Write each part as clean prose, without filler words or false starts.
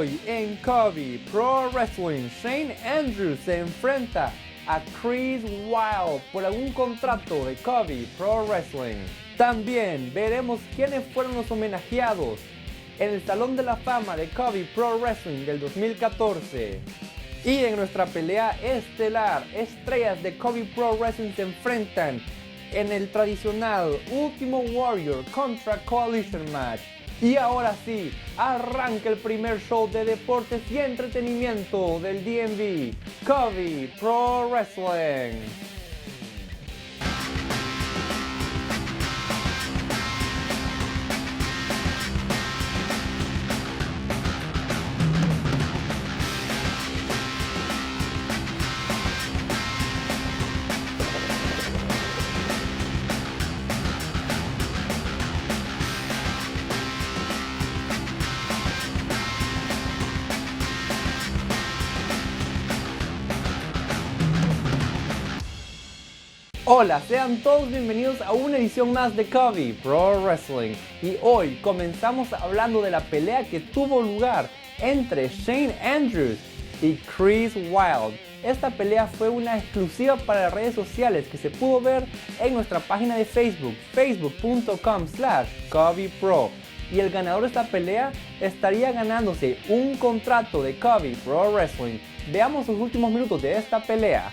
Hoy en Covey Pro Wrestling, Shane Andrews se enfrenta a Chris Wilde por algún contrato de Covey Pro Wrestling. También veremos quiénes fueron los homenajeados en el Salón de la Fama de Covey Pro Wrestling del 2014. Y en nuestra pelea estelar, estrellas de Covey Pro Wrestling se enfrentan en el tradicional Ultimate Warrior contra Coalition Match. Y ahora sí, arranca el primer show de deportes y entretenimiento del DMV, Covey Pro Wrestling. Hola, sean todos bienvenidos a una edición más de Covey Pro Wrestling. Y hoy comenzamos hablando de la pelea que tuvo lugar entre Shane Andrews y Chris Wilde. Esta pelea fue una exclusiva para las redes sociales que se pudo ver en nuestra página de Facebook, facebook.com/CoveyPro. Y el ganador de esta pelea estaría ganándose un contrato de Covey Pro Wrestling. Veamos los últimos minutos de esta pelea.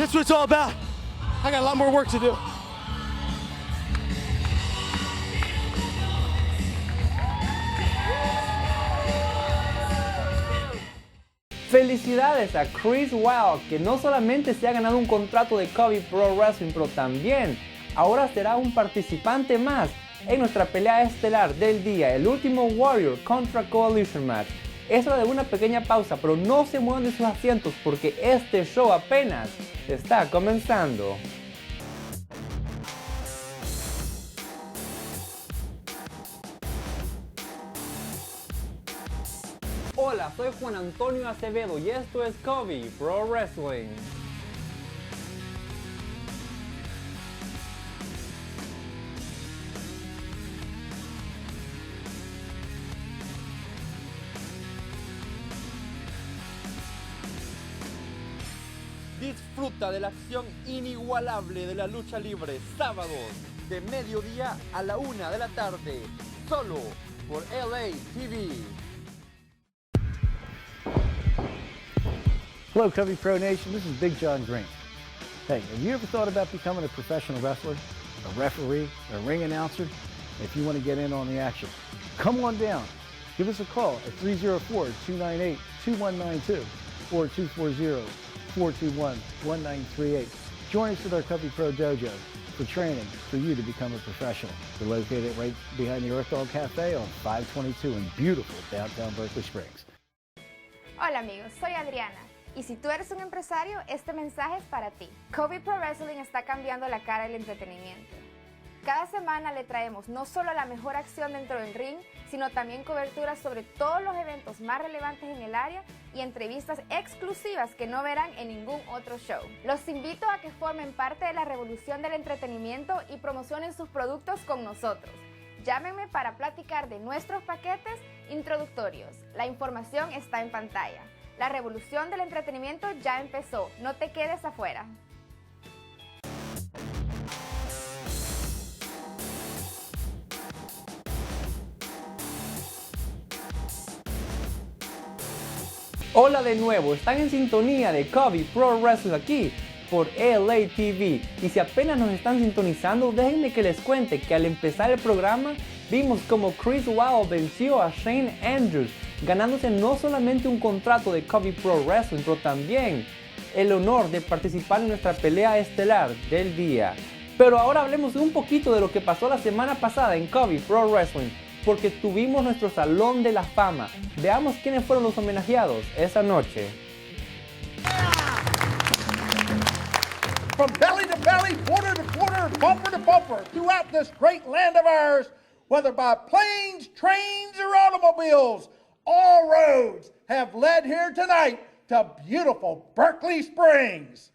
That's what it's all about. I got a lot more work to do. Felicidades a Chris Wilde, que no solamente se ha ganado un contrato de Covey Pro Wrestling, pero también ahora será un participante más en nuestra pelea estelar del día, el último Warrior contra Coalition Match. Es hora de una pequeña pausa, pero no se muevan de sus asientos porque este show apenas está comenzando. Hola, soy Juan Antonio Acevedo y esto es Covey Pro Wrestling. Disfruta de la acción inigualable de la lucha libre sábados de mediodía a la 1 de la tarde, solo por LA TV. Hello, Covey Pro Nation. This is Big John Green. Hey, have you ever thought about becoming a professional wrestler, a referee, a ring announcer? If you want to get in on the action, come on down. Give us a call at 304-298-2192 or 240-421-1938. Join us at our Covey Pro Dojo for training for you to become a professional. We're located right behind the Earth Dog Cafe on 522 in beautiful downtown Berkeley Springs. Hola amigos, soy Adriana. Y si tú eres un empresario, este mensaje es para ti. Covey Pro Wrestling está cambiando la cara del entretenimiento. Cada semana le traemos no solo la mejor acción dentro del ring, sino también coberturas sobre todos los eventos más relevantes en el área y entrevistas exclusivas que no verán en ningún otro show. Los invito a que formen parte de la revolución del entretenimiento y promocionen sus productos con nosotros. Llámenme para platicar de nuestros paquetes introductorios. La información está en pantalla. La revolución del entretenimiento ya empezó. No te quedes afuera. Hola de nuevo, están en sintonía de Covey Pro Wrestling aquí por LA TV. Y si apenas nos están sintonizando, déjenme que les cuente que al empezar el programa vimos como Chris Wilde venció a Shane Andrews, ganándose no solamente un contrato de Covey Pro Wrestling, pero también el honor de participar en nuestra pelea estelar del día. Pero ahora hablemos un poquito de lo que pasó la semana pasada en Covey Pro Wrestling, porque tuvimos nuestro Salón de la Fama. Veamos quiénes fueron los homenajeados esa noche. From belly to belly, quarter to quarter, bumper to bumper, throughout this great land of ours, whether by planes, trains, or automobiles, all roads have led here tonight to beautiful Berkeley Springs.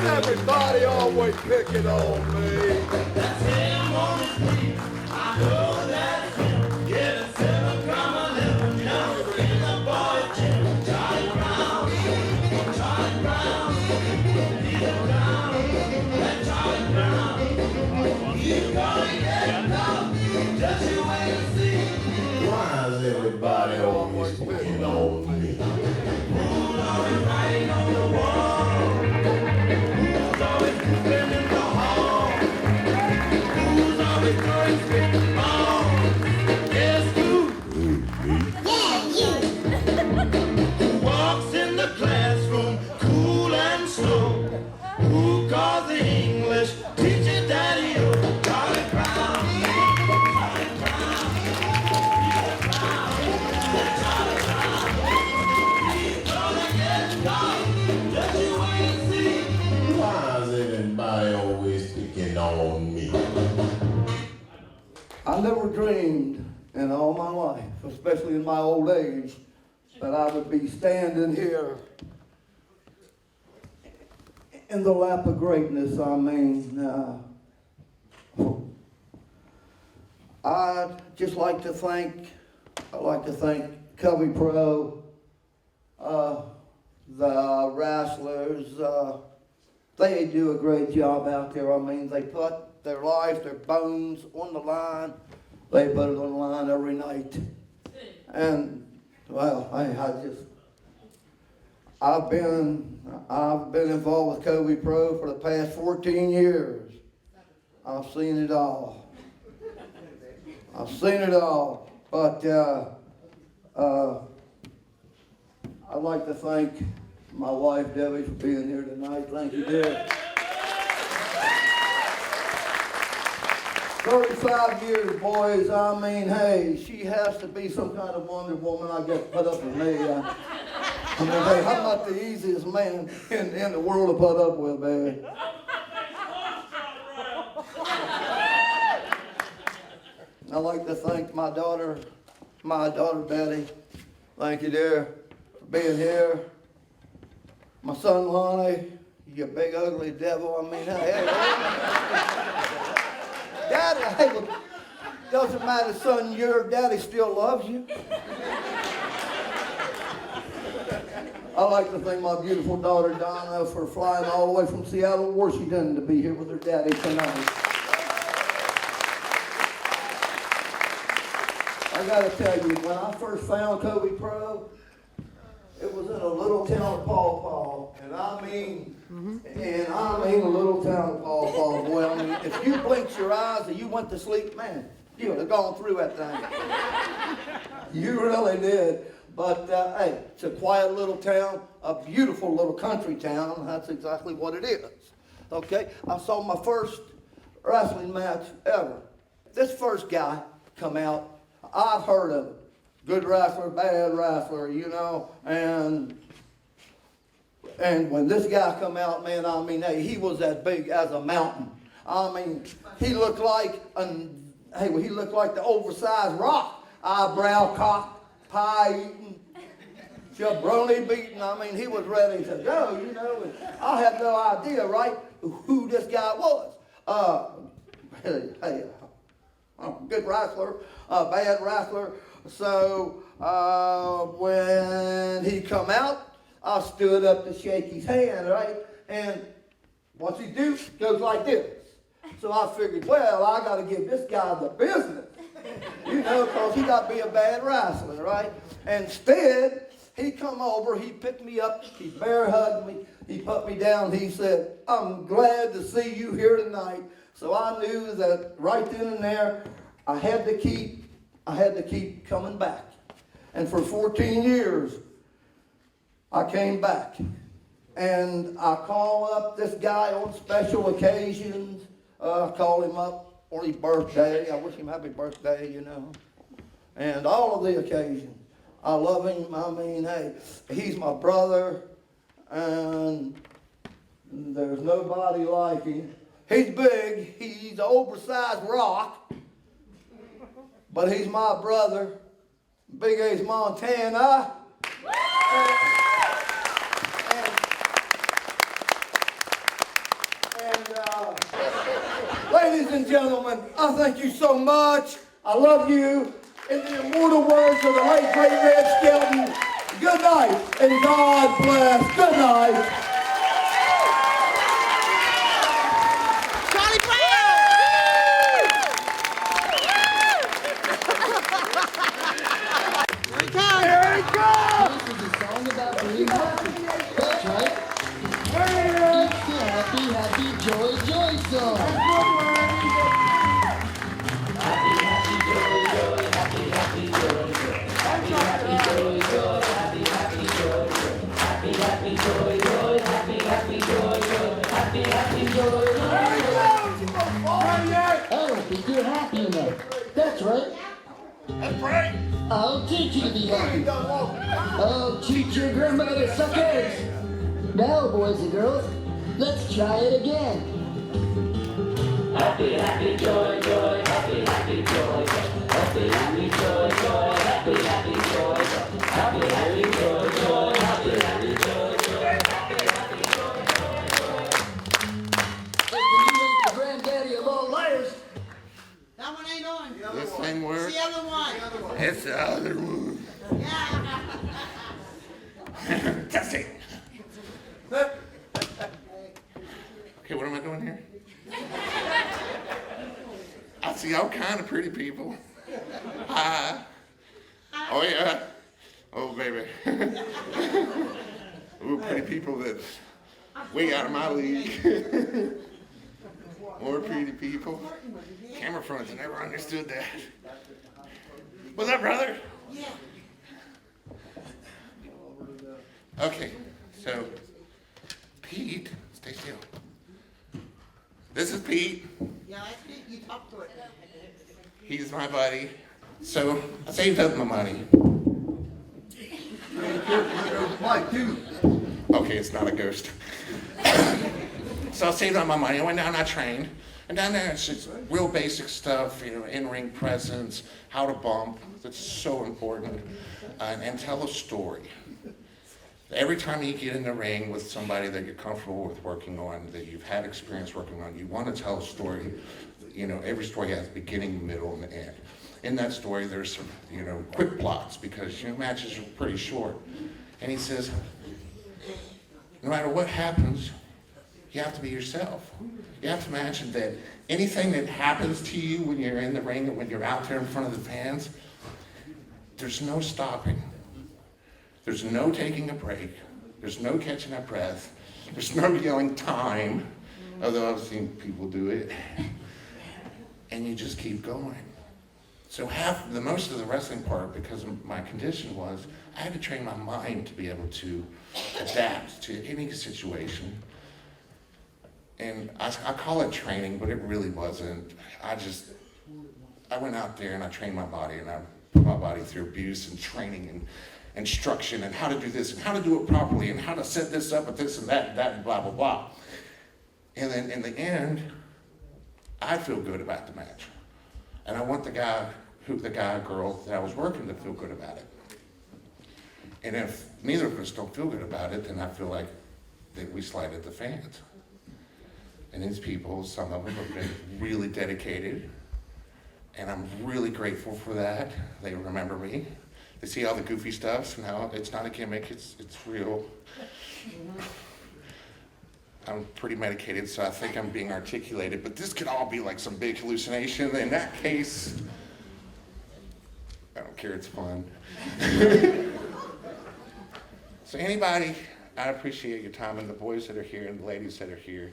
Everybody always picking on me. That's him on the street. I know that's him. Get a seven, come a little young. In the boy gym. Charlie Brown. Charlie Brown. He's around. That Charlie Brown. He's gonna get tough. Just you wait and see. Why is everybody always picking on me? Who's always writing on the wall? I never dreamed in all my life, especially in my old age, that I would be standing here in the lap of greatness. I mean, I'd like to thank Covey Pro the wrestlers, they do a great job out there. I mean, they put their life, their bones on the line. They put it on the line every night. And, well, I've been involved with Covey Pro for the past 14 years. I've seen it all. I've seen it all. But I'd like to thank my wife, Debbie, for being here tonight. Thank you, dear. 35 years, boys. I mean, hey, she has to be some kind of Wonder Woman. I guess put up with me. I mean, hey, I'm not the easiest man in the world to put up with, baby. I'd like to thank my daughter Betty. Thank you, dear, for being here. My son Lonnie, you big ugly devil. I mean, hey, Daddy, hey, look, doesn't matter, son, your daddy still loves you. I'd like to thank my beautiful daughter Donna for flying all the way from Seattle, Washington to be here with her daddy tonight. I gotta tell you, when I first found Covey Pro, it was in a little town of Paw Paw, and I mean a little town of Paw Paw, boy. I mean, if you blinked your eyes and you went to sleep, man, you would have gone through that thing. You really did. But hey, it's a quiet little town, a beautiful little country town. That's exactly what it is. Okay, I saw my first wrestling match ever. This first guy come out. I've heard of him. Good wrestler, bad wrestler, you know, and when this guy come out, man, I mean, hey, he was as big as a mountain. I mean, he looked like the oversized Rock. Eyebrow cocked, pie eating, jabroni beating. I mean, he was ready to go, you know. And I had no idea, right, who this guy was. Good wrestler, bad wrestler. So when he come out, I stood up to shake his hand, right? And what's he do? Goes like this. So I figured, well, I got to give this guy the business, you know, because he got to be a bad wrestler, right? Instead, he come over, he picked me up, he bear hugged me, he put me down, he said, I'm glad to see you here tonight. So I knew that right then and there, I had to keep coming back. And for 14 years, I came back. And I call up this guy on special occasions. I call him up on his birthday. I wish him happy birthday, you know. And all of the occasions. I love him. I mean, hey, he's my brother. And there's nobody like him. He's big. He's an oversized Rock. But he's my brother. Big Ace Montana. Ladies and gentlemen, I thank you so much. I love you. In the immortal words of the late great Red Skelton, good night and God bless. Good night. That's right. That's right. I'll teach you to be happy. I'll teach your grandma to suck eggs. Now, boys and girls, let's try it again. Happy, happy, joy, joy, happy, happy, joy, happy, happy, joy, joy, happy, happy, joy, happy, happy, joy, joy, happy, happy, joy, joy, happy, happy, joy, joy. Listen, you ain't the granddaddy of all liars. That one ain't on. This thing works. It's the other one. It's the other one. Yeah. That's it. Okay, what am I doing here? I see all kind of pretty people. Hi. Oh, yeah. Oh, baby. Ooh, pretty people that way out of my league. More pretty people. Camera fronts, I never understood that. What's up, brother? Yeah. Okay, so Pete, stay still. This is Pete. Yeah, that's it. You talk to it. He's my buddy. So I saved up my money. Mike, too. Okay, it's not a ghost. So I saved up my money. I went down and I trained. And down there, it's just real basic stuff, you know, in-ring presence, how to bump. That's so important. And tell a story. Every time you get in the ring with somebody that you're comfortable with working on, that you've had experience working on, you want to tell a story. You know, every story has a beginning, middle, and end. In that story, there's some, you know, quick plots because, you know, matches are pretty short. And he says, no matter what happens, you have to be yourself. You have to imagine that anything that happens to you when you're in the ring and when you're out there in front of the fans, there's no stopping. There's no taking a break. There's no catching our breath. There's no yelling time, although I've seen people do it. And you just keep going. So most of the wrestling part, because of my condition was, I had to train my mind to be able to adapt to any situation. And I call it training, but it really wasn't. I went out there and I trained my body, and I put my body through abuse and training and instruction and how to do this and how to do it properly and how to set this up with this and that and blah, blah, blah. And then in the end, I feel good about the match. And I want the guy, girl that I was working to feel good about it. And if neither of us don't feel good about it, then I feel like that we slighted the fans. And these people, some of them have been really dedicated, and I'm really grateful for that. They remember me. They see all the goofy stuff, so now it's not a gimmick, it's real. I'm pretty medicated, so I think I'm being articulated, but this could all be like some big hallucination. In that case, I don't care, it's fun. So anybody, I appreciate your time, and the boys that are here and the ladies that are here,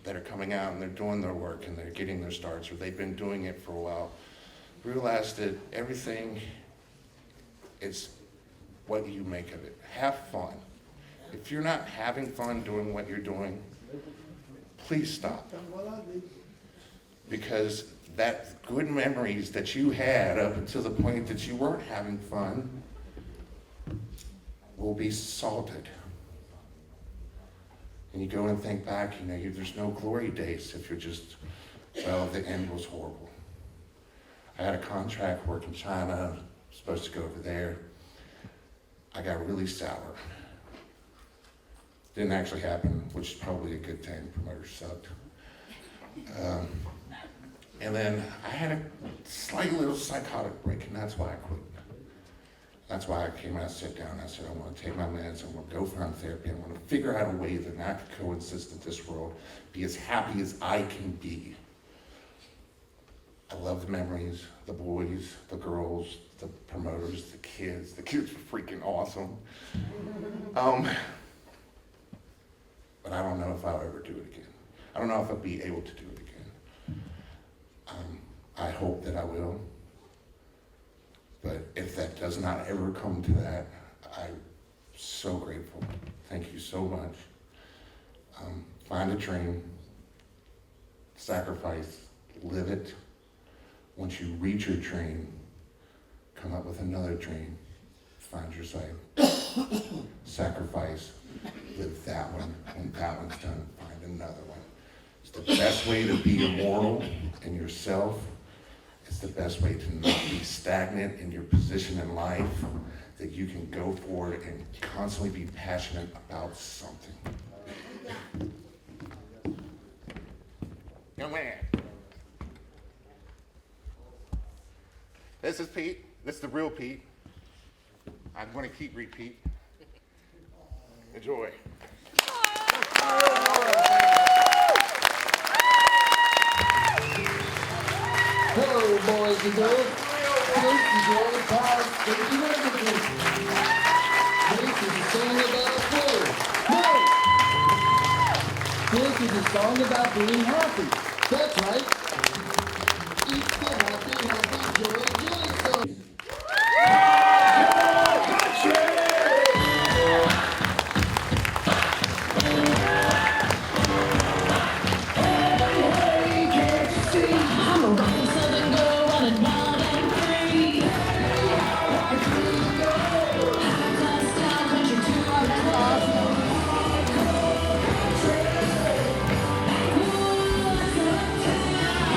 that are coming out and they're doing their work and they're getting their starts, or they've been doing it for a while. Realize that everything is what you make of it. Have fun. If you're not having fun doing what you're doing, please stop. Because that good memories that you had up until the point that you weren't having fun will be salted. And you go and think back, you know, there's no glory days if you're just, well, the end was horrible. I had a contract work in China, supposed to go over there. I got really sour. Didn't actually happen, which is probably a good thing. Promoters sucked. And then I had a slight little psychotic break, and that's why I quit. That's why I came out, sat down, I said, I want to take my meds, I want to go find therapy, I want to figure out a way that I can coexist in this world, be as happy as I can be. I love the memories, the boys, the girls, the promoters, the kids. The kids were freaking awesome. But I don't know if I'll ever do it again. I don't know if I'll be able to do it again. I hope that I will. But if that does not ever come to that, I'm so grateful. Thank you so much. Find a dream, sacrifice, live it. Once you reach your dream, come up with another dream, find your site, sacrifice, live that one. When that one's done, find another one. It's the best way to be immortal in yourself. It's the best way to not be stagnant in your position in life, that you can go forward and constantly be passionate about something. Young man. This is Pete. This is the real Pete. I'm going to keep repeat. Enjoy. Hello, boys and girls. This is your pal, Stinky Magazine. This is a song about food. No! This is a song about being happy. That's right. It's the happy, happy, joy, joy song.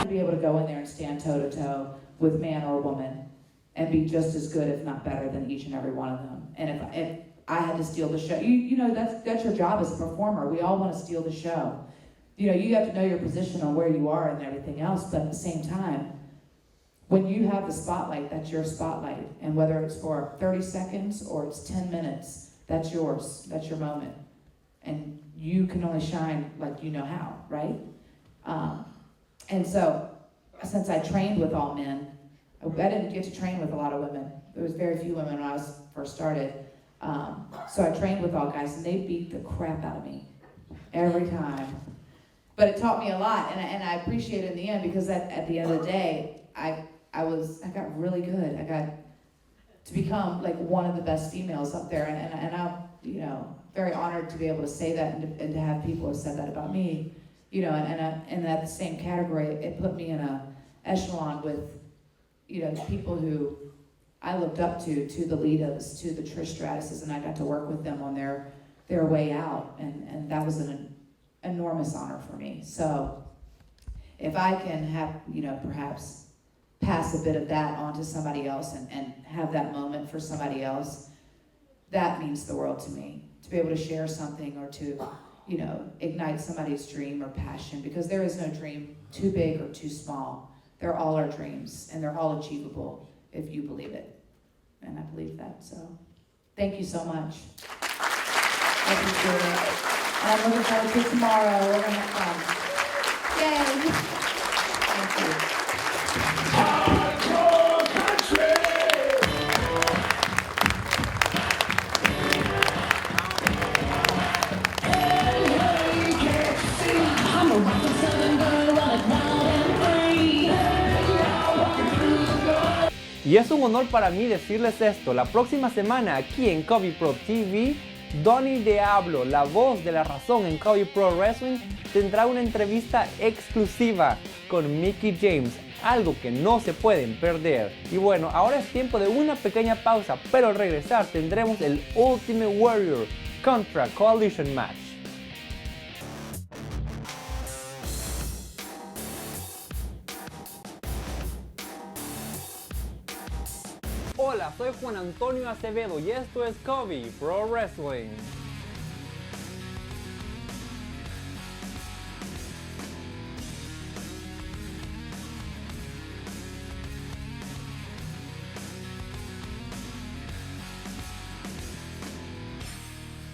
Be able to go in there and stand toe to toe with man or woman and be just as good, if not better, than each and every one of them. And if I had to steal the show, you know that's your job as a performer. We all want to steal the show. You know, you have to know your position on where you are and everything else, but at the same time, when you have the spotlight, that's your spotlight. And whether it's for 30 seconds or it's 10 minutes, that's yours. That's your moment. And you can only shine like you know how, right? And so, since I trained with all men, I didn't get to train with a lot of women. There was very few women when I first started. So I trained with all guys, and they beat the crap out of me every time. But it taught me a lot, and I appreciate it in the end, because at the end of the day, I got really good. I got to become like one of the best females up there, and I'm very honored to be able to say that and to have people have said that about me. And that the same category, it put me in a echelon with, people who I looked up to the Litas, to the Trish Stratuses, and I got to work with them on their way out, and that was an enormous honor for me. So if I can have, perhaps pass a bit of that on to somebody else and have that moment for somebody else, that means the world to me. To be able to share something or to ignite somebody's dream or passion, because there is no dream too big or too small. They're all our dreams, and they're all achievable if you believe it. And I believe that, so thank you so much. I appreciate it. And I'm looking forward to tomorrow. We're gonna have fun. Yay! Thank you. Y es un honor para mí decirles esto. La próxima semana aquí en Covey Pro TV, Donny Diablo, la voz de la razón en Covey Pro Wrestling, tendrá una entrevista exclusiva con Mickie James, algo que no se pueden perder. Y bueno, ahora es tiempo de una pequeña pausa, pero al regresar tendremos el Ultimate Warrior contra Coalition Match. Hola, soy Juan Antonio Acevedo y esto es Covey Pro Wrestling.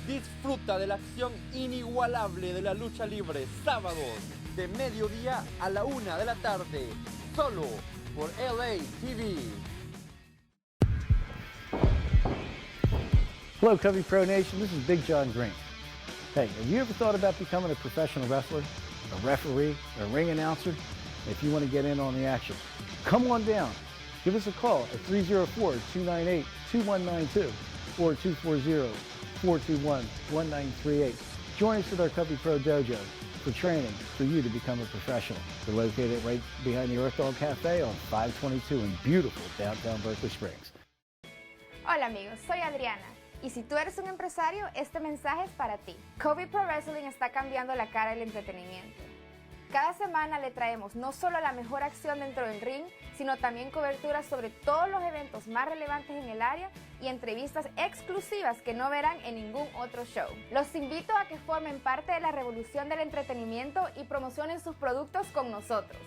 Disfruta de la acción inigualable de la lucha libre sábados de mediodía a la 1 de la tarde, solo por LA TV. Hello, Covey Pro Nation. This is Big John Green. Hey, have you ever thought about becoming a professional wrestler, a referee, a ring announcer? If you want to get in on the action, come on down. Give us a call at 304-298-2192 or 240-421-1938. Join us at our Covey Pro Dojo for training for you to become a professional. We're located right behind the Earth Dog Cafe on 522 in beautiful downtown Berkeley Springs. Hola amigos, soy Adriana. Y si tú eres un empresario, este mensaje es para ti. Covey Pro Wrestling está cambiando la cara del entretenimiento. Cada semana le traemos no solo la mejor acción dentro del ring, sino también cobertura sobre todos los eventos más relevantes en el área y entrevistas exclusivas que no verán en ningún otro show. Los invito a que formen parte de la revolución del entretenimiento y promocionen sus productos con nosotros.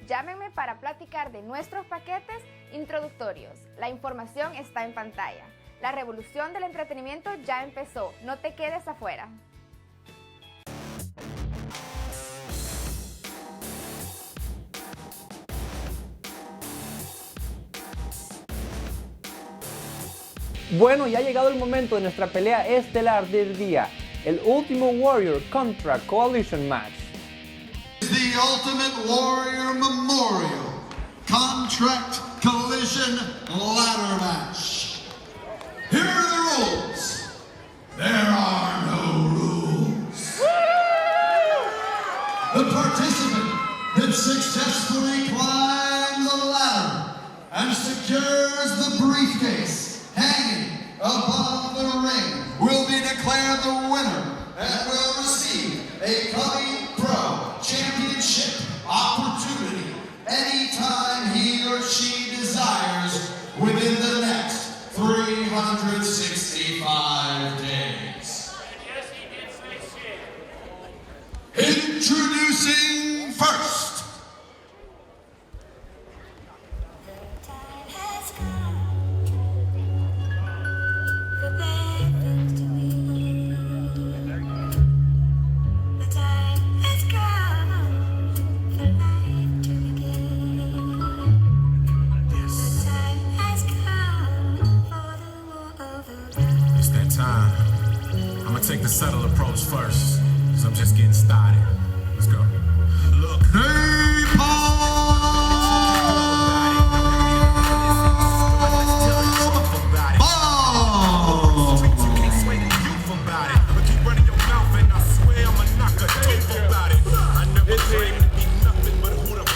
Llámenme para platicar de nuestros paquetes introductorios. La información está en pantalla. La revolución del entretenimiento ya empezó. No te quedes afuera. Bueno, ya ha llegado el momento de nuestra pelea estelar del día, el Ultimate Warrior contra Coalition Match. The Ultimate Warrior Memorial Contract Collision Ladder Match. Here are the rules. There are no rules. The participant that successfully climbs the ladder and secures the briefcase hanging above the ring will be declared the winner and will receive a Covey Pro Championship opportunity anytime he or she desires within the next 365 days. Introducing first. Take the subtle approach first, because I'm just getting started. Let's go. Look. Hey,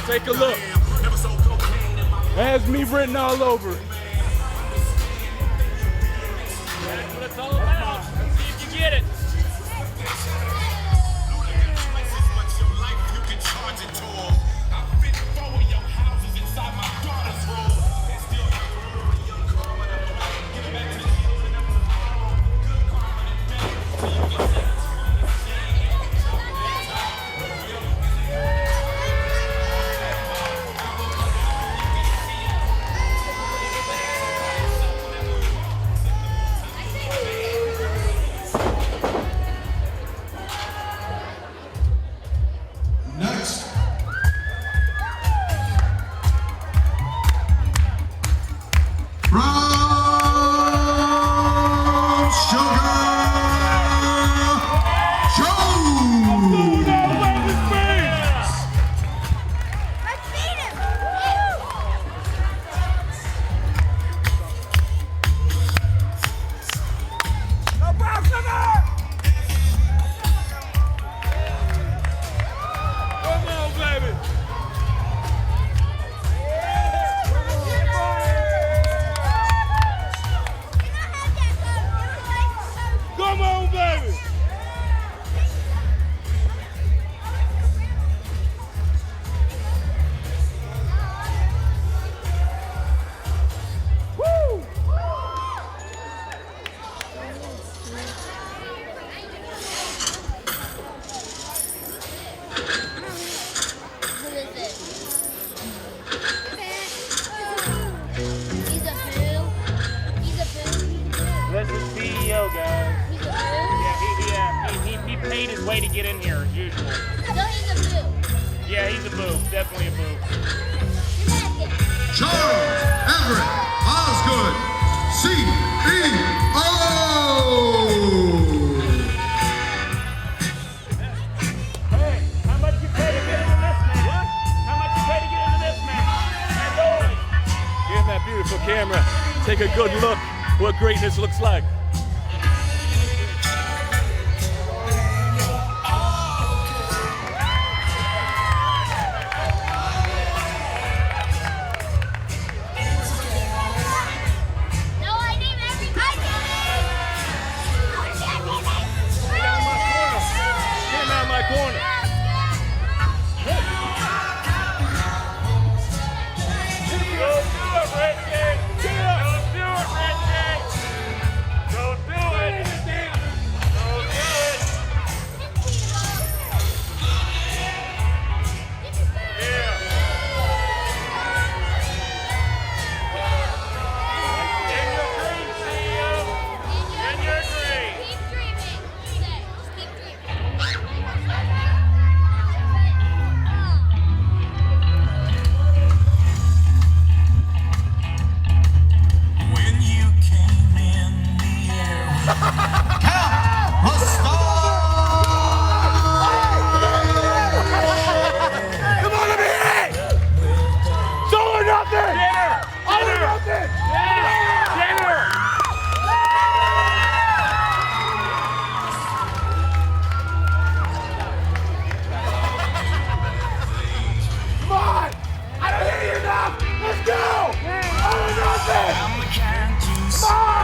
Take a look. Has me written all over it. That's what it's all about. See if you get it. Way to get in here as usual. So he's a boo. Yeah, he's a boo. Definitely a boo. Charles Everett Osgood, CEO. Hey, how much you pay to get into this match? What? How much you pay to get into this match? As always. Here's that beautiful camera. Take a good look what greatness looks like. nothing! Yeah! Dinner! Come on! I don't hear you enough! Let's go! All or nothing! Come on!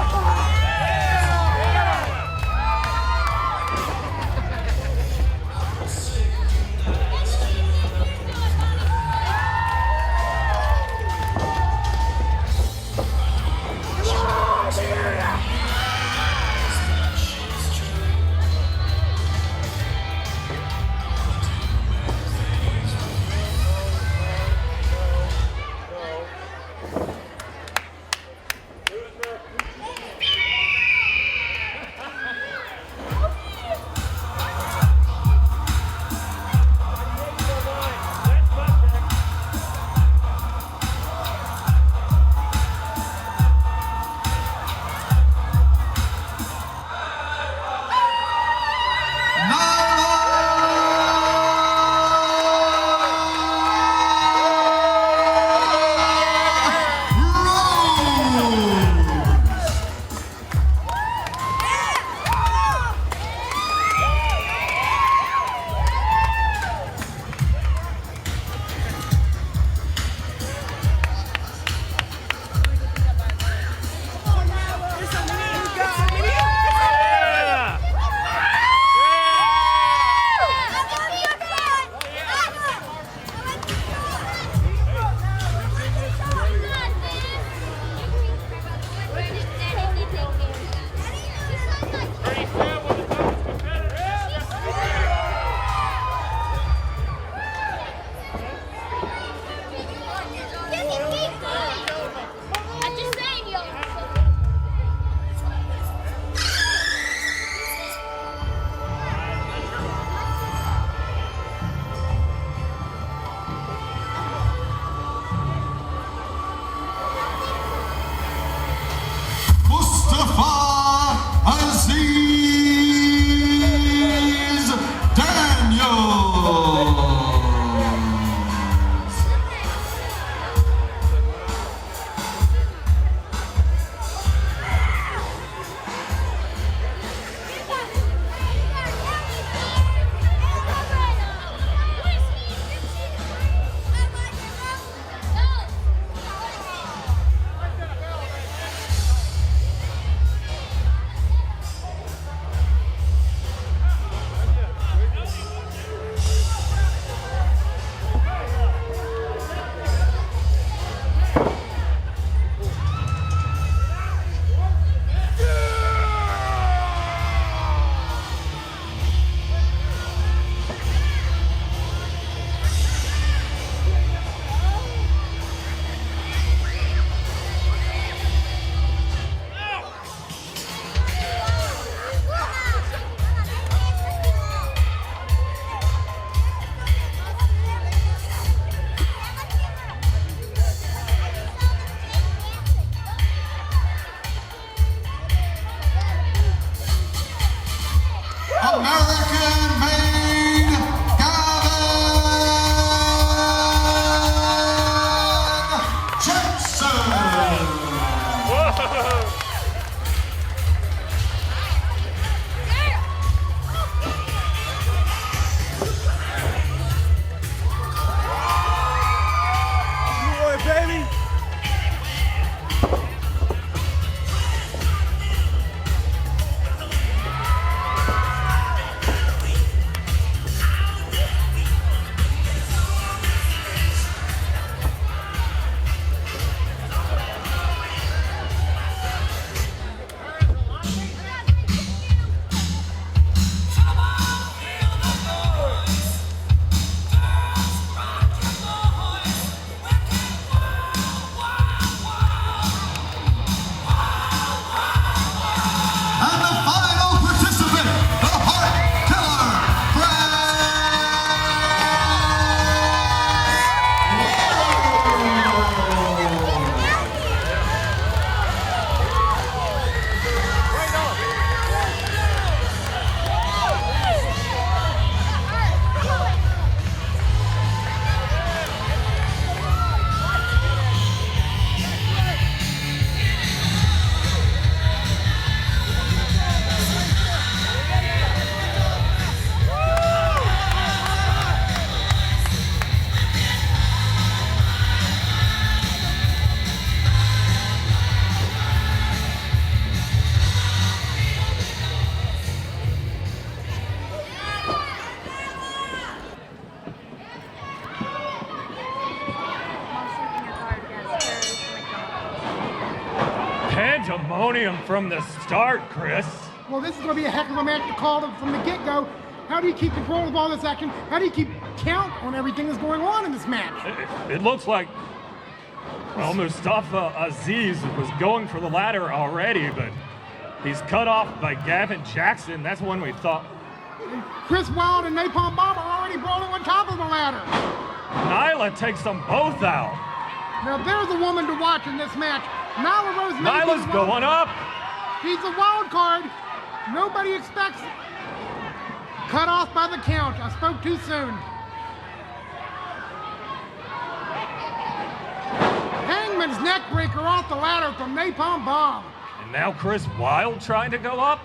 Pandemonium from the start, Chris. Well, this is going to be a heck of a match to call from the get-go. How do you keep control of all this action? How do you keep count on everything that's going on in this match? It looks like, well, Mustafa Aziz was going for the ladder already, but he's cut off by Gavin Jackson. That's when we thought. Chris Wilde and Napalm Bomb are already brawling on top of the ladder. Nyla takes them both out. Now there's a woman to watch in this match. Nyla Rose. Nyla's going up. She's a wild card. Nobody expects it. Cut off by the count. I spoke too soon. Hangman's neck breaker off the ladder from Napalm Bomb. And now Chris Wilde trying to go up.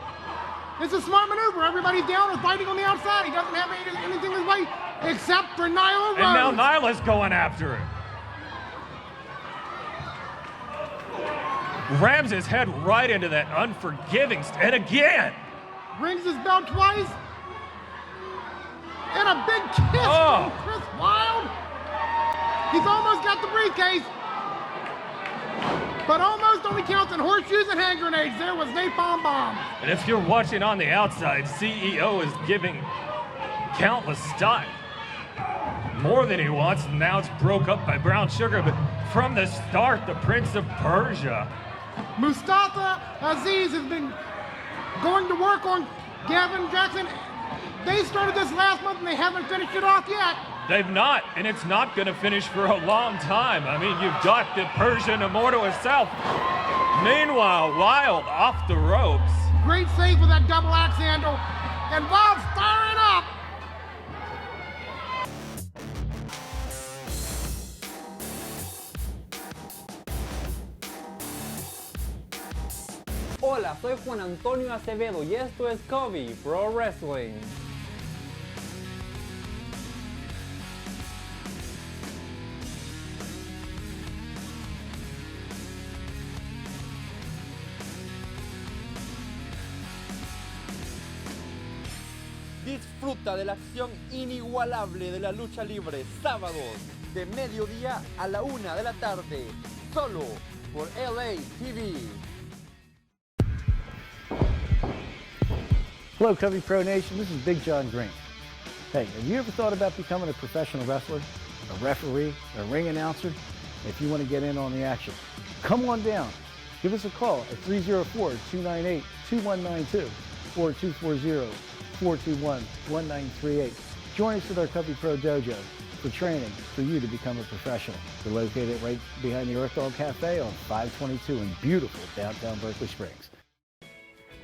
It's a smart maneuver. Everybody's down or fighting on the outside. He doesn't have anything in his way except for Nyla Rose. And now Nyla's going after him. Rams his head right into that unforgiving and again. Rings his bell twice. And a big kiss from Chris Wilde. He's almost got the briefcase. But almost only counts in horseshoes and hand grenades. There was Napalm Bomb. And if you're watching on the outside, CEO is giving countless stock. More than he wants, and now it's broke up by Brown Sugar. But from the start, the Prince of Persia. Mustafa Aziz has been going to work on Gavin Jackson. They started this last month and they haven't finished it off yet. They've not, and it's not going to finish for a long time. I mean, you've got the Persian immortal herself. Meanwhile, Wilde off the ropes. Great save with that double axe handle. And Wilde's firing up. Hola, soy Juan Antonio Acevedo y esto es Covey Pro Wrestling. Disfruta de la acción inigualable de la lucha libre sábados de mediodía a la 1 de la tarde, solo por LA TV. Hello, Covey Pro Nation. This is Big John Green. Hey, have you ever thought about becoming a professional wrestler, a referee, a ring announcer? If you want to get in on the action, come on down. Give us a call at 304-298-2192 or 240-421-1938. Join us at our Covey Pro Dojo for training for you to become a professional. We're located right behind the Earth Dog Cafe on 522 in beautiful downtown Berkeley Springs.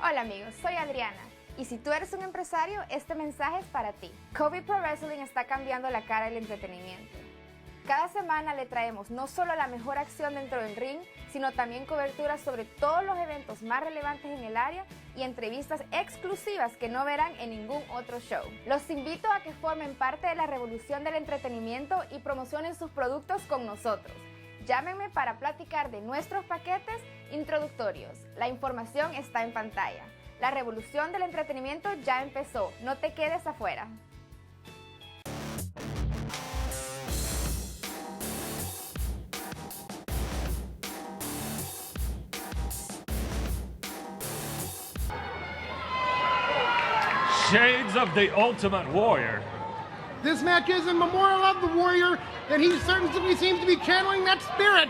Hola amigos, soy Adriana. Y si tú eres un empresario, este mensaje es para ti. Covey Pro Wrestling está cambiando la cara del entretenimiento. Cada semana le traemos no solo la mejor acción dentro del ring, sino también coberturas sobre todos los eventos más relevantes en el área y entrevistas exclusivas que no verán en ningún otro show. Los invito a que formen parte de la revolución del entretenimiento y promocionen sus productos con nosotros. Llámenme para platicar de nuestros paquetes introductorios. La información está en pantalla. La revolución del entretenimiento ya empezó. No te quedes afuera. Shades of the Ultimate Warrior. This match is in memorial of the Warrior, and he certainly seems to be channeling that spirit.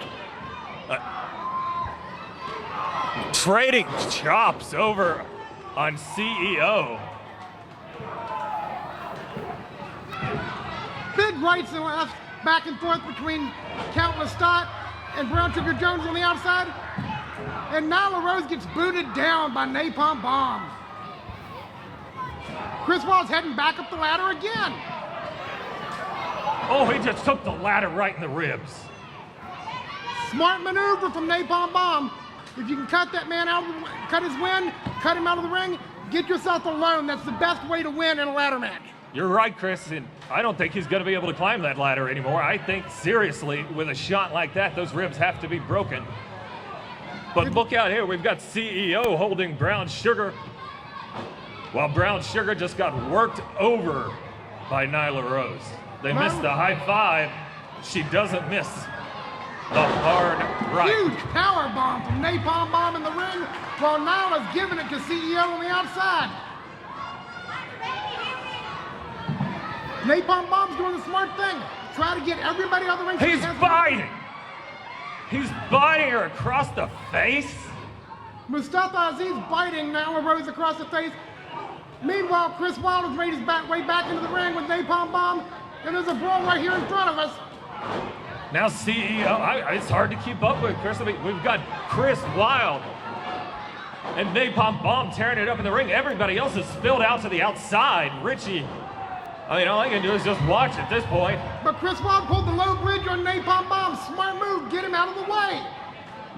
Trading chops over on CEO. Big rights and lefts back and forth between Count Lestat and Brown Sugar Jones on the outside. And Nyla Rose gets booted down by Napalm Bomb. Chris Wilde's heading back up the ladder again. Oh, he just took the ladder right in the ribs. Smart maneuver from Napalm Bomb. If you can cut that man out, cut his wind, cut him out of the ring, get yourself alone. That's the best way to win in a ladder match. You're right, Chris, and I don't think he's going to be able to climb that ladder anymore. I think, seriously, with a shot like that, those ribs have to be broken. But look out here, we've got CEO holding Brown Sugar, while Brown Sugar just got worked over by Nyla Rose. They missed the high five. She doesn't miss the hard Right. Huge power bomb from Napalm Bomb in the ring, while Nyla's giving it to CEO on the outside. Napalm Bomb's doing the smart thing. Try to get everybody out of the ring. He's biting. He's biting her across the face. Mustafa Aziz biting Nyla Rose across the face. Meanwhile, Chris Wilde has made his way back into the ring with Napalm Bomb, and there's a brawl right here in front of us. Now CEO, it's hard to keep up with, Chris. I mean, we've got Chris Wilde and Napalm Bomb tearing it up in the ring. Everybody else is spilled out to the outside. Richie, I mean, all I can do is just watch at this point. But Chris Wilde pulled the low bridge on Napalm Bomb. Smart move, get him out of the way.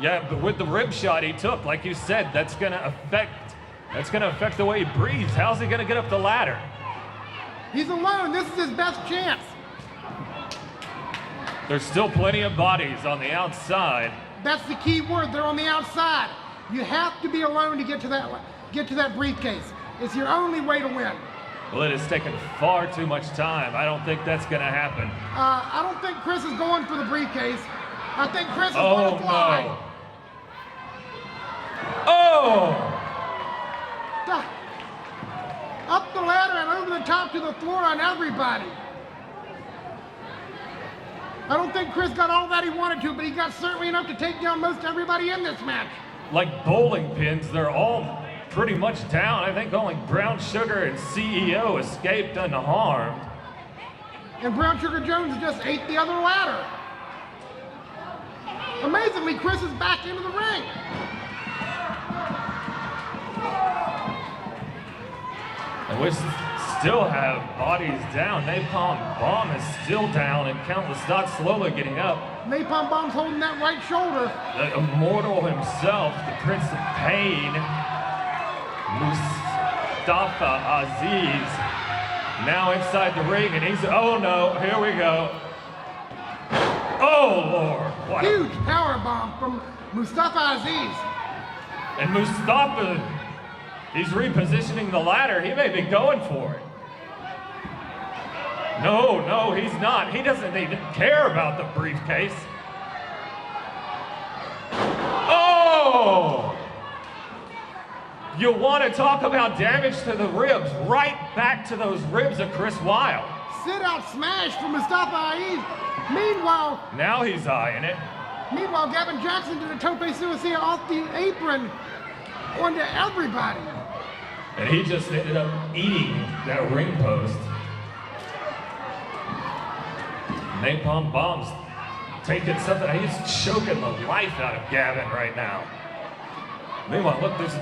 Yeah, but with the rib shot he took, like you said, that's gonna affect the way he breathes. How's he gonna get up the ladder? He's alone. This is his best chance. There's still plenty of bodies on the outside. That's the key word. They're on the outside. You have to be alone to get to that briefcase. It's your only way to win. Well, it has taken far too much time. I don't think that's gonna happen. I don't think Chris is going for the briefcase. I think Chris is going to fly. No. Oh! Up the ladder and over the top to the floor on everybody. I don't think Chris got all that he wanted to, but he got certainly enough to take down most everybody in this match. Like bowling pins, they're all pretty much down. I think only Brown Sugar and CEO escaped unharmed. And Brown Sugar Jones just ate the other ladder. Amazingly, Chris is back into the ring. And we still have bodies down. Napalm Bomb is still down, and Countless Dots slowly getting up. Napalm Bomb's holding that right shoulder. The immortal himself, the Prince of Pain, Mustafa Aziz, now inside the ring, and he's, oh no, here we go. Oh Lord, what huge power bomb from Mustafa Aziz. And Mustafa, he's repositioning the ladder. He may be going for it. No, he's not. He doesn't even care about the briefcase. Oh! You want to talk about damage to the ribs? Right back to those ribs of Chris Wilde. Sit out smash from Mustafa Aziz. Meanwhile, now he's eyeing it. Meanwhile, Gavin Jackson did a tope suicida off the apron onto everybody. And he just ended up eating that ring post. Napalm Bomb's taking something. He's choking the life out of Gavin right now. Meanwhile, look, there's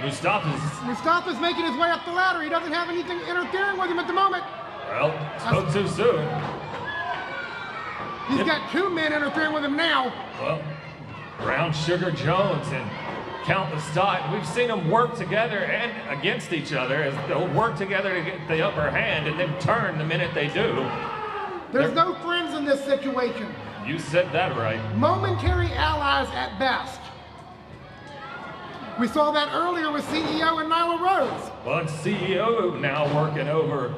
Mustafa's making his way up the ladder. He doesn't have anything interfering with him at the moment. Well, spoke too soon. He's got two men interfering with him now. Well, Brown Sugar Jones and Countless Dots, we've seen them work together and against each other. As they'll work together to get the upper hand and then turn the minute they do. There's no friends in this situation. You said that right. Momentary allies at best. We saw that earlier with CEO and Nyla Rose. Well, and CEO now working over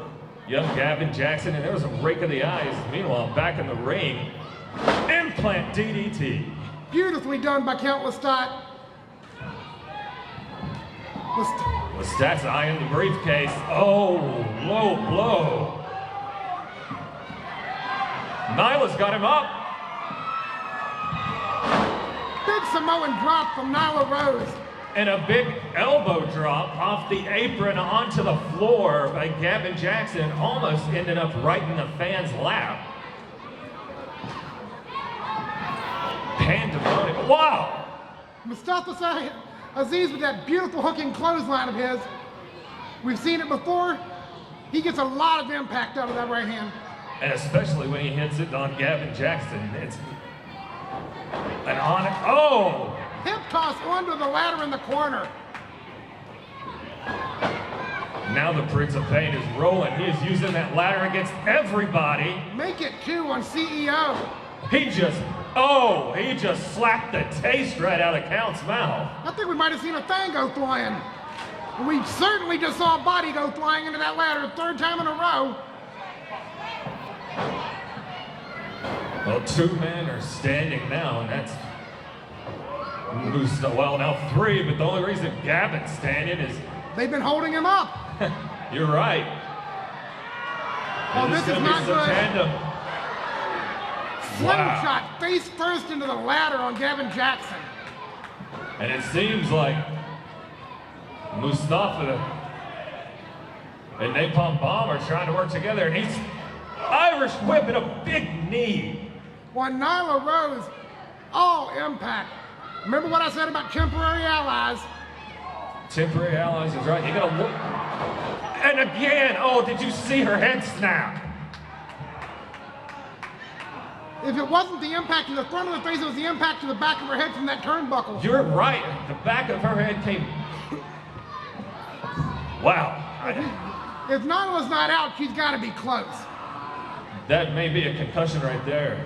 young Gavin Jackson, and there was a rake of the eyes. Meanwhile, back in the ring, implant DDT. Beautifully done by Countless Dot. Lestat's eyeing the briefcase. Oh, low blow. Nyla's got him up. Big Samoan drop from Nyla Rose. And a big elbow drop off the apron onto the floor by Gavin Jackson, almost ended up right in the fan's lap. Pandemonium. Wow! Mustafa Aziz with that beautiful hooking clothesline of his. We've seen it before. He gets a lot of impact out of that right hand. And especially when he hits it on Gavin Jackson. It's an on it. Oh! Hip toss onto the ladder in the corner. Now the Prince of Pain is rolling. He is using that ladder against everybody. Make it two on CEO. He just slapped the taste right out of Count's mouth. I think we might have seen a thing go flying. We certainly just saw a body go flying into that ladder, third time in a row. Well, two men are standing now, and that's Well, now 3, but the only reason Gavin's standing is... They've been holding him up. You're right. Oh, this is not good. Tandem. Slingshot face first into the ladder on Gavin Jackson. And it seems like Mustafa and Napalm Bomb are trying to work together, and he's Irish whipping a big knee. Well, Nyla Rose, all impact. Remember what I said about temporary allies? Temporary allies is right. You gotta look. And again, oh, did you see her head snap? If it wasn't the impact to the front of the face, it was the impact to the back of her head from that turnbuckle. You're right. The back of her head came. Wow. If Nyla's not out, she's got to be close. That may be a concussion right there.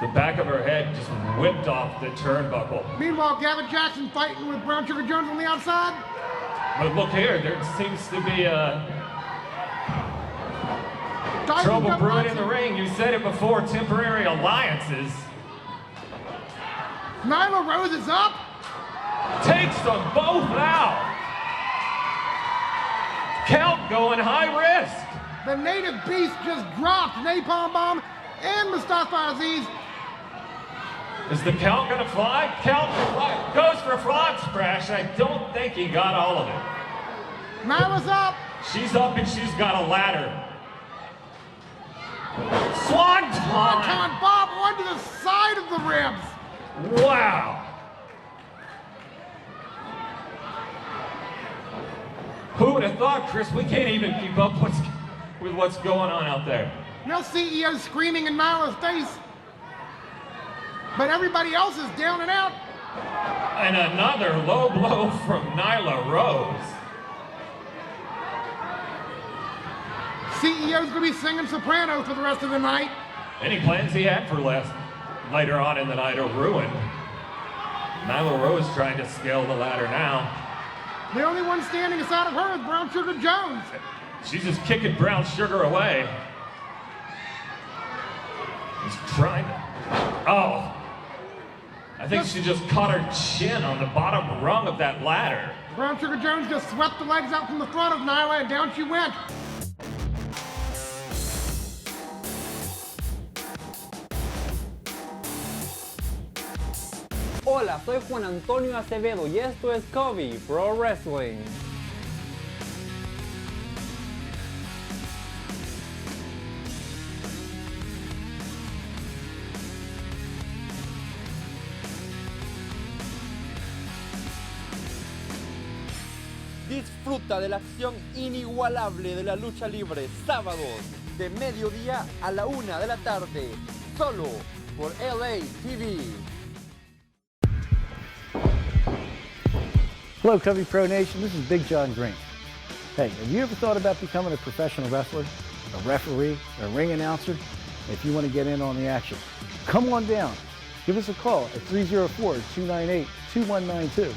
The back of her head just whipped off the turnbuckle. Meanwhile, Gavin Jackson fighting with Brown Sugar Jones on the outside. But look here, there seems to be trouble brewing in the ring. You said it before, temporary alliances. Nyla Rose is up. Takes them both out. Count going high risk. The native beast just dropped Napalm Bomb and Mustafa Aziz. Is the count gonna fly? Count goes for a frog splash. I don't think he got all of it. Nyla's up. She's up and she's got a ladder. Swanton Bob onto the side of the ribs. Wow. Who would have thought, Chris? We can't even keep up with what's going on out there. No CEO screaming in Nyla's face. But everybody else is down and out. And another low blow from Nyla Rose. CEO's gonna be singing soprano for the rest of the night. Any plans he had for later on in the night are ruined. Nyla Rose trying to scale the ladder now. The only one standing aside of her is Brown Sugar Jones. She's just kicking Brown Sugar away. He's trying to... Oh. I think she just caught her chin on the bottom rung of that ladder. Brown Sugar Jones just swept the legs out from the front of Nyla and down she went. Hola, soy Juan Antonio Acevedo y esto es Covey Pro Wrestling. Disfruta de la acción inigualable de la lucha libre sábados de mediodía a la 1 de la tarde, solo por LA TV. Hello, Covey Pro Nation. This is Big John Green. Hey, have you ever thought about becoming a professional wrestler, a referee, a ring announcer? If you want to get in on the action, come on down. Give us a call at 304-298-2192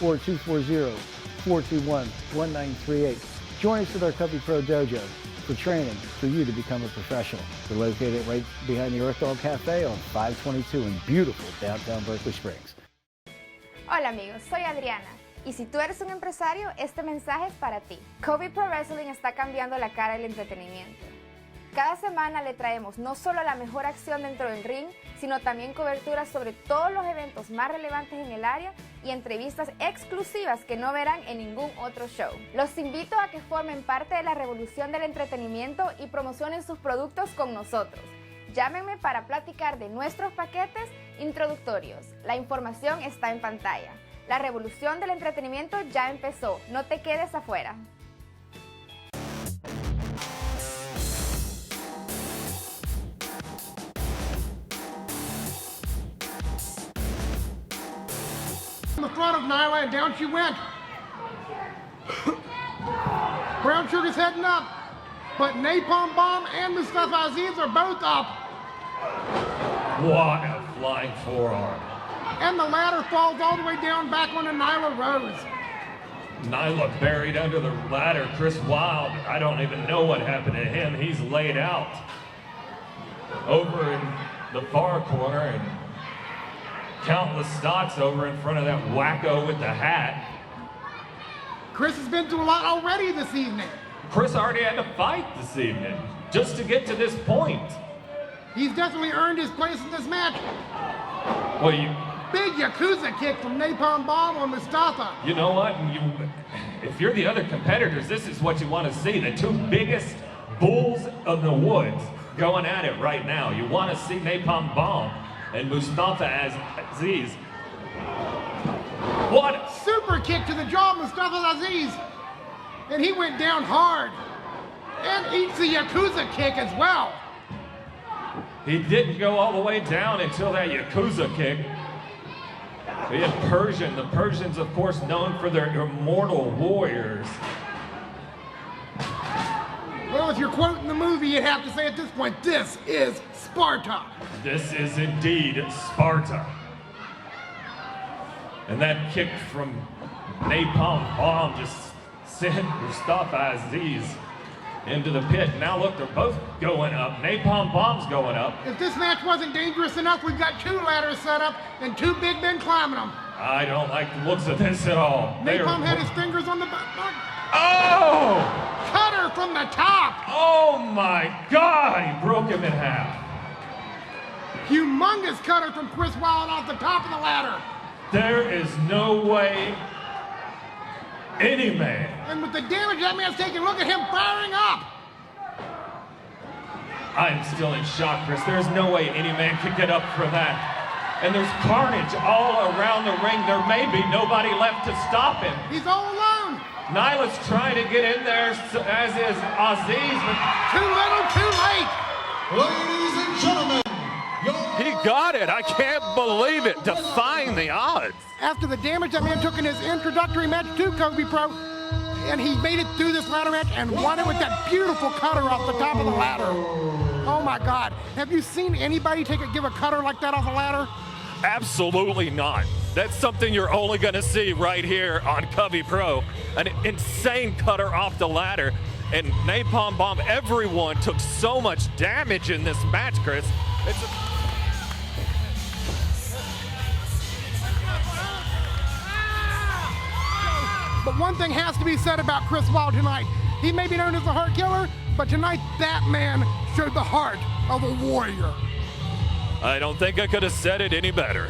or 240-421-1938. Join us at our Covey Pro Dojo for training for you to become a professional. We're located right behind the Earth Dog Cafe on 522 in beautiful downtown Berkeley Springs. Hola amigos, soy Adriana. Y si tú eres un empresario, este mensaje es para ti. Covey Pro Wrestling está cambiando la cara del entretenimiento. Cada semana le traemos no solo la mejor acción dentro del ring, sino también cobertura sobre todos los eventos más relevantes en el área y entrevistas exclusivas que no verán en ningún otro show. Los invito a que formen parte de la revolución del entretenimiento y promocionen sus productos con nosotros. Llámenme para platicar de nuestros paquetes introductorios. La información está en pantalla. La revolución del entretenimiento ya empezó. No te quedes afuera. In the front of Nyla and down she went. Brown Sugar's heading up, but Napalm Bomb and Mustafa Aziz are both up. What a flying forearm. And the ladder falls all the way down back onto Nyla Rose. Nyla buried under the ladder. Chris Wilde, I don't even know what happened to him. He's laid out over in the far corner. And countless stots over in front of that wacko with the hat. Chris has been through a lot already this evening. Chris already had to fight this evening just to get to this point. He's definitely earned his place in this match. Well, Big Yakuza kick from Napalm Bomb on Mustafa. you know what? If you're the other competitors, this is what you want to see. The two biggest bulls of the woods going at it right now. You want to see Napalm Bomb and Mustafa Aziz. What? Super kick to the jaw of Mustafa Aziz. And he went down hard. And eats the Yakuza kick as well. He didn't go all the way down until that Yakuza kick. We had Persian. The Persians, of course, known for their immortal warriors. Well, if you're quoting the movie, you'd have to say at this point, this is Sparta. This is indeed Sparta. And that kick from Napalm Bomb just sent Mustafa Aziz into the pit. Now look, they're both going up. Napalm Bomb's going up. If this match wasn't dangerous enough, we've got 2 ladders set up and 2 big men climbing them. I don't like the looks of this at all. Napalm had his fingers on the button. Oh! Cutter from the top. Oh my God, he broke him in half. Humongous cutter from Chris Wilde off the top of the ladder. There is no way any man. And with the damage that man's taking, look at him firing up. I'm still in shock, Chris. There's no way any man could get up for that. And there's carnage all around the ring. There may be nobody left to stop him. He's all alone. Nyla's trying to get in there, as is Aziz. But too little, too late. Ladies and gentlemen, he got it. I can't believe it. Defying the odds. After the damage that man took in his introductory match to Covey Pro, and he made it through this ladder match and won it with that beautiful cutter off the top of the ladder. Oh my God. Have you seen anybody give a cutter like that off a ladder? Absolutely not. That's something you're only going to see right here on Covey Pro. An insane cutter off the ladder. And Napalm Bomb, everyone took so much damage in this match, Chris. But one thing has to be said about Chris Wilde tonight. He may be known as the Heart Killer, but tonight that man showed the heart of a warrior. I don't think I could have said it any better.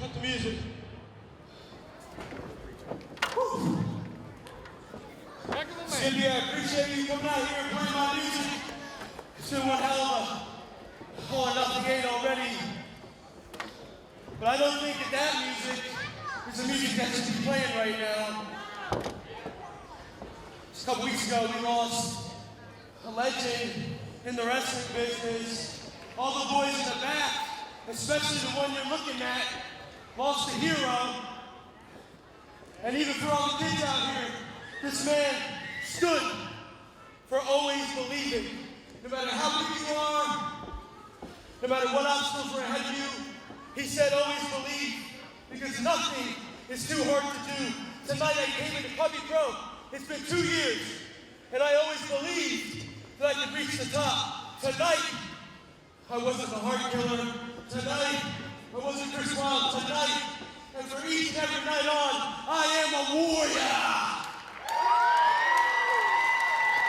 Cut the music. Cindy, I appreciate you coming out here and playing my music. It's been one hell of a whole nothing game already. But I don't think that music is the music that should be playing right now. Just a couple weeks ago, we lost a legend in the wrestling business. All the boys in the back, especially the one you're looking at, lost a hero. And even for all the kids out here, this man stood for always believing. No matter how big you are, no matter what obstacles were ahead of you, he said always believe, because nothing is too hard to do. Tonight I came into Covey Pro. It's been 2 years, and I always believed that I could reach the top. Tonight, I wasn't the Heart Killer. Tonight, I wasn't Chris Wilde. Tonight, and for each and every night on, I am a warrior.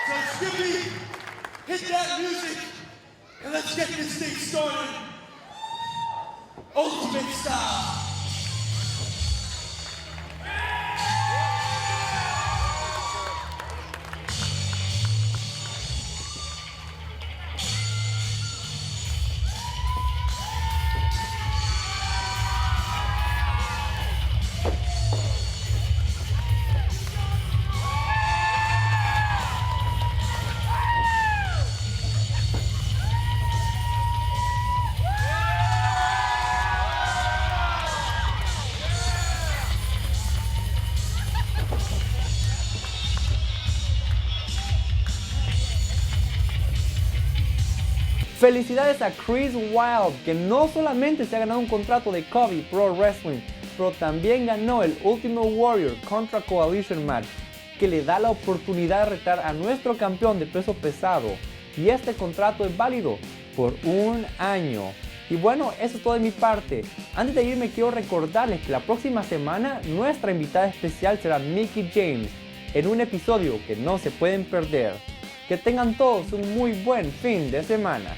So Skippy, hit that music, and let's get this thing started. Ultimate style. Felicidades a Chris Wilde, que no solamente se ha ganado un contrato de Covey Pro Wrestling, pero también ganó el Ultimate Warrior contra Coalition match. que le da la oportunidad de retar a nuestro campeón de peso pesado. Y este contrato es válido por 1 año. Y bueno, eso es todo de mi parte. Antes de irme quiero recordarles que la próxima semana nuestra invitada especial será Mickie James en un episodio que no se pueden perder. Que tengan todos un muy buen fin de semana.